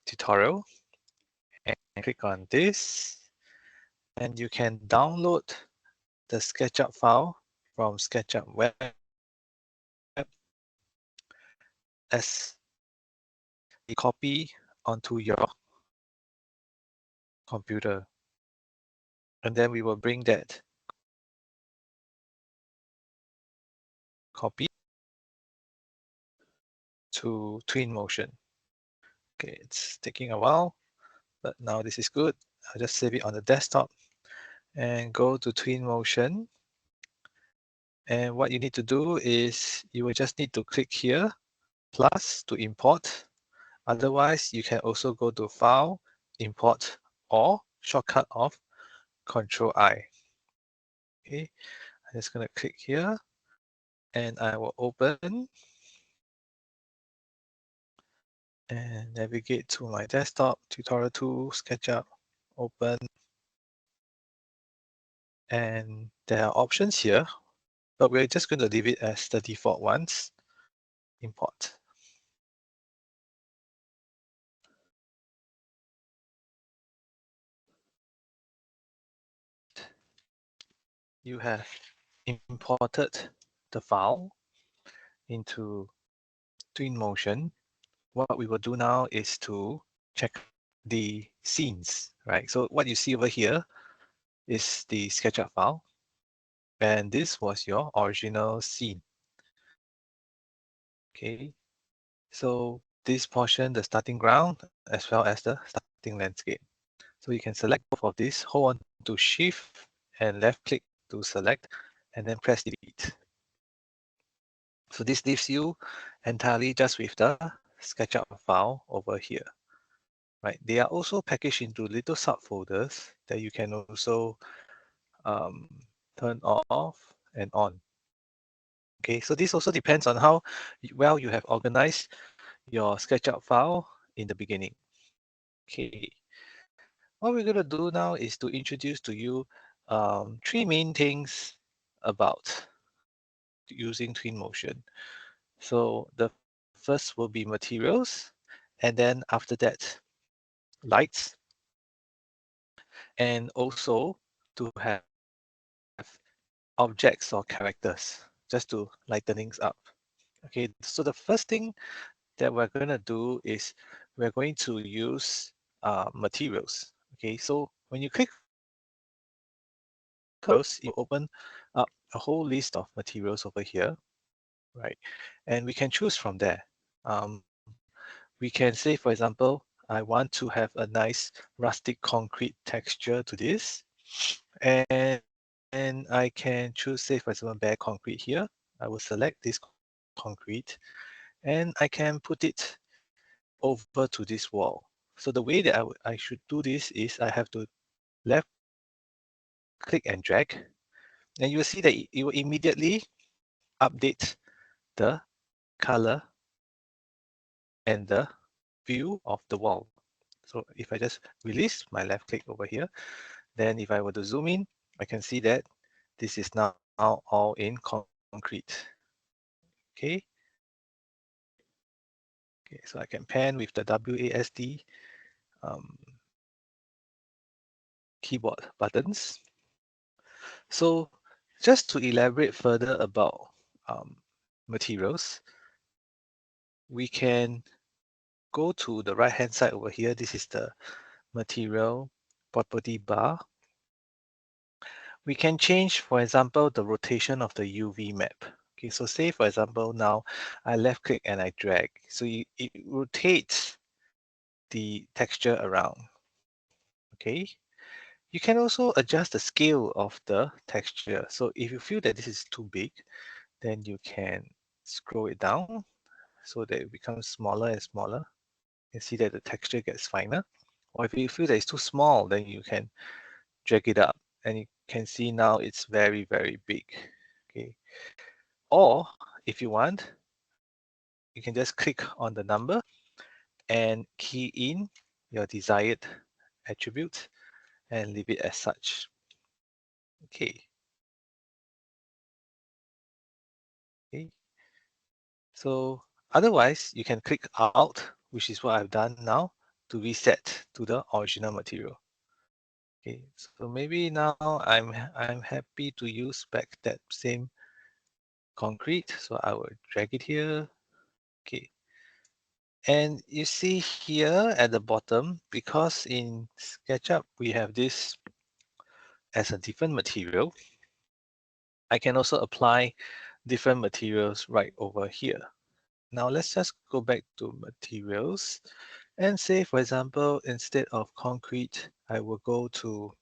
tutorial and click on this, and you can download the SketchUp file from SketchUp web as a copy onto your computer, and then we will bring that copy to Twinmotion. Okay, it's taking a while, but now this is good. I'll just save it on the desktop and go to Twinmotion. And what you need to do is you will just need to click here, plus to import. Otherwise, you can also go to File, Import, or shortcut of Control I. Okay, I'm just going to click here and I will open and navigate to my desktop, Tutorial Tool, SketchUp, open. And there are options here, but we're just going to leave it as the default ones. Import. You have imported the file into Twinmotion. What we will do now is to check the scenes, right? So what you see over here is the SketchUp file, and this was your original scene. Okay, so this portion, the starting ground, as well as the starting landscape. So you can select both of these, hold on to Shift and left click to select, and then press delete. So this leaves you entirely just with the SketchUp file over here. Right? They are also packaged into little subfolders that you can also turn off and on. Okay, so this also depends on how well you have organized your SketchUp file in the beginning. Okay, what we're going to do now is to introduce to you three main things about using Twinmotion. So the first will be materials, and then after that, lights, and also to have objects or characters, just to lighten things up. Okay, so the first thing that we're going to do is we're going to use materials. Okay, so when you click materials, you open up a whole list of materials over here, right? And we can choose from there. We can say, for example, I want to have a nice rustic concrete texture to this. And, and I can choose, say, for example, bare concrete here. I will select this concrete and I can put it over to this wall. So the way that I should do this is I have to left click and drag, and you will see that it will immediately update the color and the view of the wall. So if I just release my left click over here, then if I were to zoom in, I can see that this is now all in concrete. Okay. Okay, so I can pan with the WASD keyboard buttons. So just to elaborate further about materials, we can go to the right hand side over here. This is the material property bar. We can change, for example, the rotation of the UV map. Okay, so say for example, now I left click and I drag. So it rotates the texture around. Okay. You can also adjust the scale of the texture. So if you feel that this is too big, then you can scroll it down so that it becomes smaller and smaller. You see that the texture gets finer. Or if you feel that it's too small, then you can drag it up and you can see now it's very, very big. Okay. Or if you want, you can just click on the number and key in your desired attribute and leave it as such. Okay. Okay. So otherwise, you can click out, which is what I've done now, to reset to the original material. Okay, so maybe now I'm happy to use back that same concrete. So I will drag it here. Okay. And you see here at the bottom, because in SketchUp we have this as a different material, I can also apply different materials right over here. Now let's just go back to materials and say, for example, instead of concrete, I will go to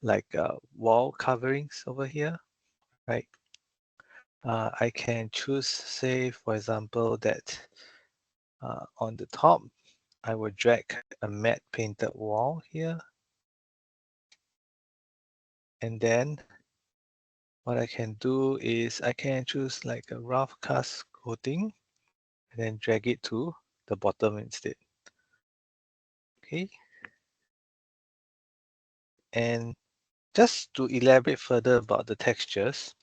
like wall coverings over here, right? I can choose, say, for example, that on the top, I will drag a matte painted wall here. And then what I can do is I can choose like a rough cast coating and then drag it to the bottom instead. Okay. And just to elaborate further about the textures,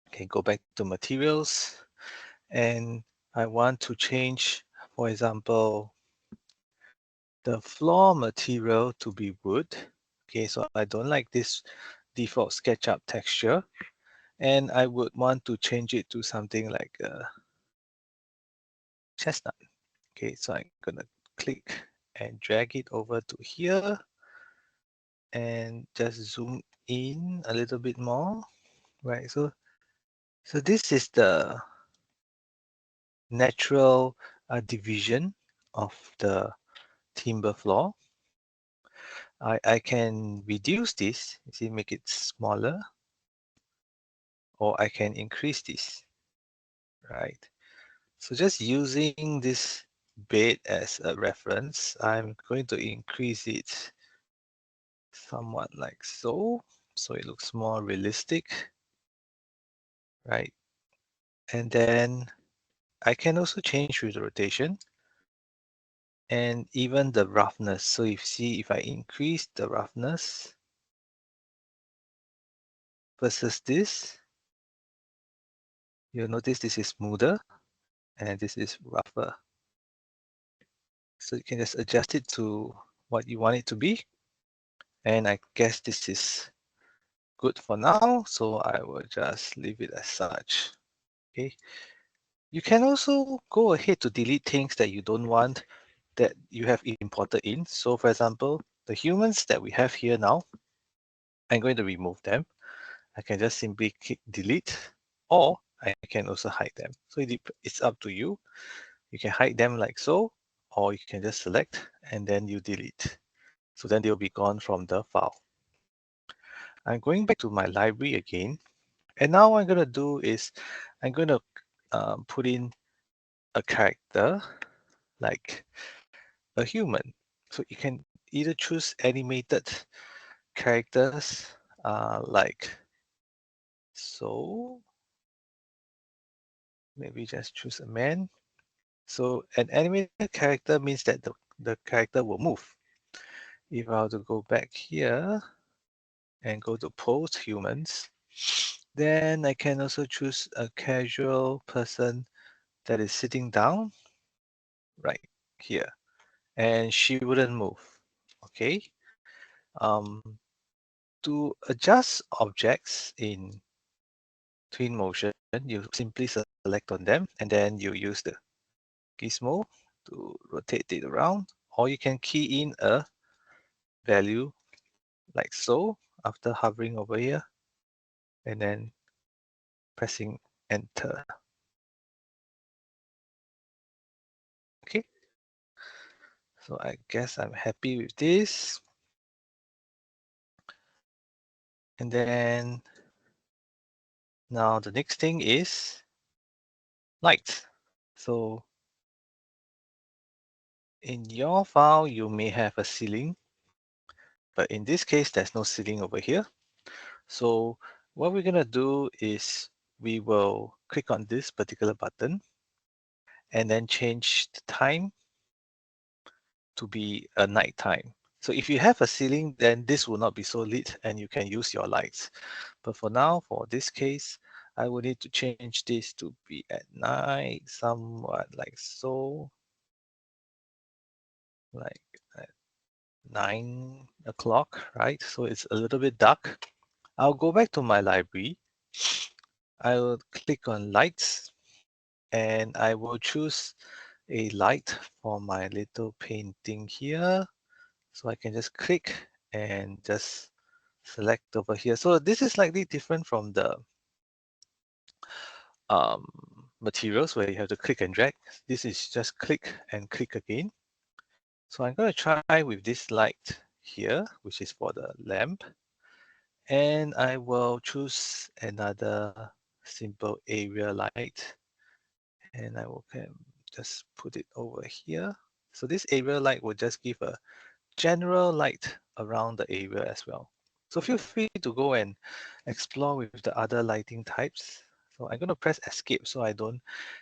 okay, go back to materials and I want to change, for example, the floor material to be wood. Okay, so I don't like this default SketchUp texture and I would want to change it to something like a chestnut. Okay, so I'm gonna click and drag it over to here and just zoom in a little bit more, right? So this is the natural division of the timber floor. I can reduce this, you see, make it smaller, or I can increase this, right? So just using this bed as a reference, I'm going to increase it somewhat like so it looks more realistic, right? And then I can also change with the rotation and even the roughness. So you see, if I increase the roughness versus this, you'll notice this is smoother and this is rougher. So you can just adjust it to what you want it to be. And I guess this is good for now. So I will just leave it as such. Okay. You can also go ahead to delete things that you don't want that you have imported in. So for example, the humans that we have here now, I'm going to remove them. I can just simply click delete, or I can also hide them. So it's up to you. You can hide them like so, or you can just select and then you delete. So then they'll be gone from the file. I'm going back to my library again. And now what I'm going to do is I'm going to put in a character like a human. So you can either choose animated characters like so. Maybe just choose a man. So an animated character means that the character will move. If I were to go back here and go to post humans, then I can also choose a casual person that is sitting down right here, and she wouldn't move. Okay. Um, to adjust objects in Twinmotion, you simply select on them and then you use the gizmo to rotate it around, or you can key in a value like so after hovering over here and then pressing enter. Okay, so I guess I'm happy with this. And then now the next thing is light. So in your file, you may have a ceiling, but in this case, there's no ceiling over here. So what we're gonna do is we will click on this particular button and then change the time to be a night time. So if you have a ceiling, then this will not be so lit and you can use your lights. But for now, for this case, I will need to change this to be at night, somewhat like so. like at 9 o'clock, right? So it's a little bit dark. I'll go back to my library. I will click on lights and I will choose a light for my little painting here. So I can just click and just select over here. So this is slightly different from the um, materials where you have to click and drag. This is just click and click again. So I'm going to try with this light here, which is for the lamp. And I will choose another simple area light. And I will just put it over here. So this area light will just give a general light around the area as well. So feel free to go and explore with the other lighting types. So I'm going to press escape so I don't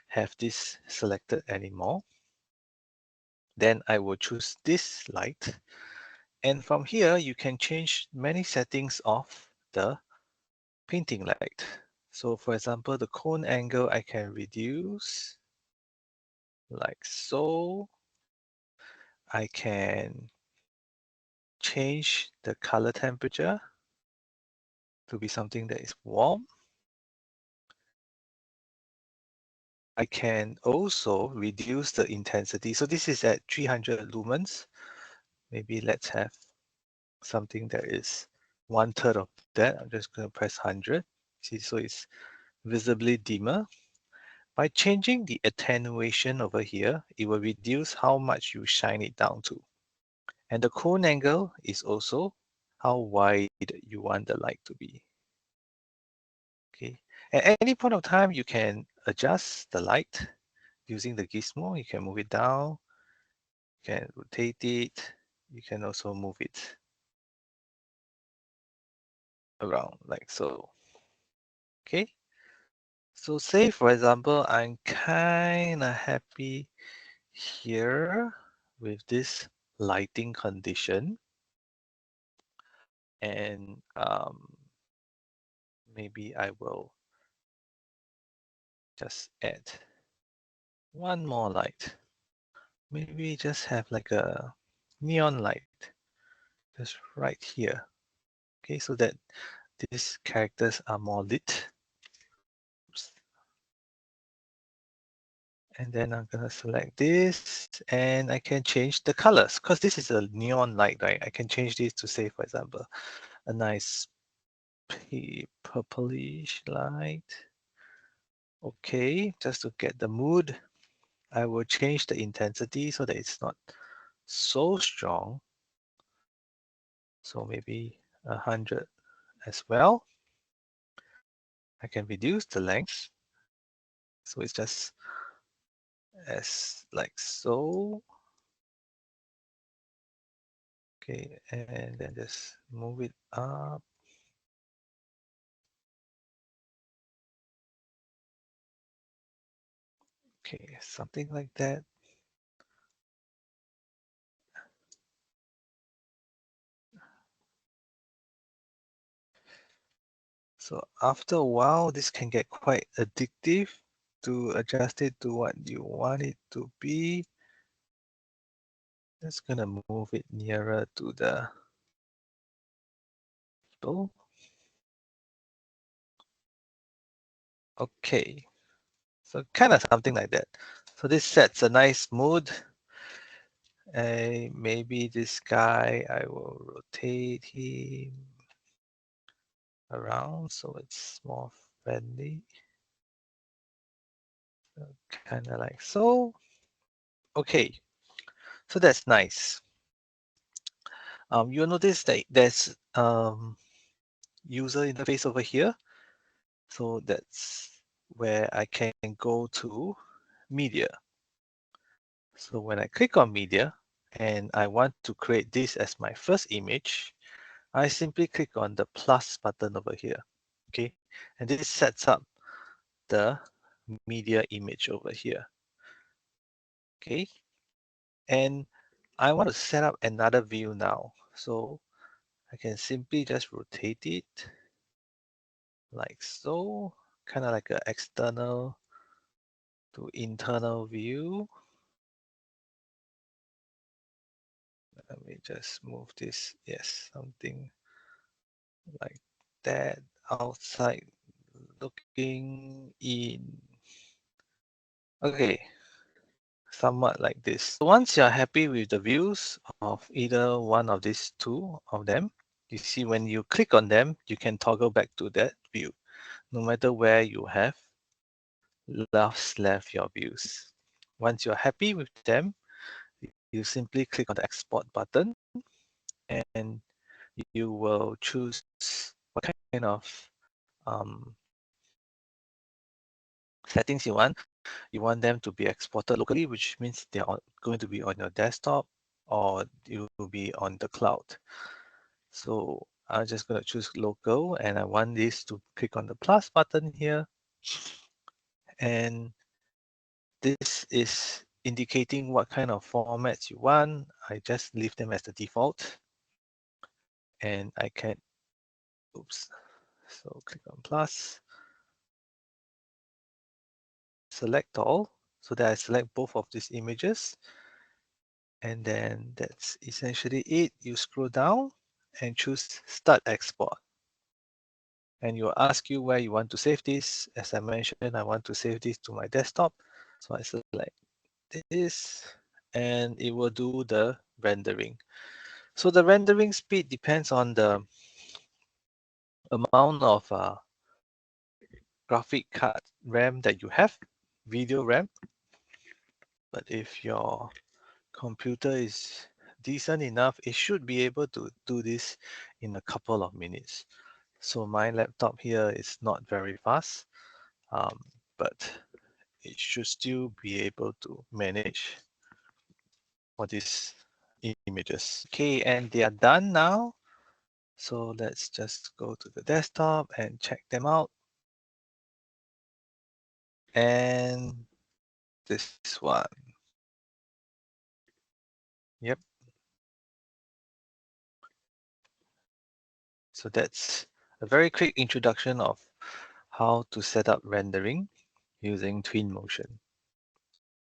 have this selected anymore. Then I will choose this light. And from here, you can change many settings of the painting light. So for example, the cone angle I can reduce like so. I can change the color temperature to be something that is warm. I can also reduce the intensity. So this is at 300 lumens. Maybe let's have something that is 1/3 of that. I'm just going to press 100. See, so it's visibly dimmer. By changing the attenuation over here, it will reduce how much you shine it down to. And the cone angle is also how wide you want the light to be. Okay. At any point of time, you can adjust the light using the gizmo. You can move it down, you can rotate it, you can also move it around like so. Okay. So say for example, I'm kind of happy here with this lighting condition. And maybe I will just add one more light. Maybe just have like a neon light just right here. Okay, so that these characters are more lit. Oops. And then I'm gonna select this and I can change the colors because this is a neon light, right? I can change this to say, for example, a nice purplish light. Okay, just to get the mood, I will change the intensity so that it's not so strong. So maybe 100 as well. I can reduce the length. So it's just as like so. Okay, and then just move it up. Okay, something like that. So after a while, this can get quite addictive to adjust it to what you want it to be. Just gonna move it nearer to the people. Okay, so kind of something like that. So this sets a nice mood. Maybe this guy, I will rotate him around so it's more friendly. So kind of like so. Okay, so that's nice. You'll notice that there's user interface over here. So that's where I can go to media. So when I click on media and I want to create this as my first image, I simply click on the plus button over here. Okay, and this sets up the media image over here. Okay, and I want to set up another view now. So I can simply just rotate it like so, kind of like an external to internal view. Let me just move this. Yes, something like that. Outside looking in. Okay, somewhat like this. Once you're happy with the views of either one of these two of them, you see when you click on them, you can toggle back to that view, no matter where you have left your views. Once you're happy with them, you simply click on the export button and you will choose what kind of um, settings you want. You want them to be exported locally, which means they're going to be on your desktop or you will be on the cloud. So I'm just going to choose local and I want this to click on the plus button here. And this is indicating what kind of formats you want. I just leave them as the default. And I can, oops. So click on plus, select all, so that I select both of these images. And then that's essentially it. You scroll down and choose Start Export. And it will ask you where you want to save this. As I mentioned, I want to save this to my desktop. So I select this and it will do the rendering. So the rendering speed depends on the amount of graphic card RAM that you have, video RAM. But if your computer is decent enough, it should be able to do this in a couple of minutes. So my laptop here is not very fast, but it should still be able to manage all these images. Okay, and they are done now. So let's just go to the desktop and check them out. And this one. Yep. So that's a very quick introduction of how to set up rendering using Twinmotion.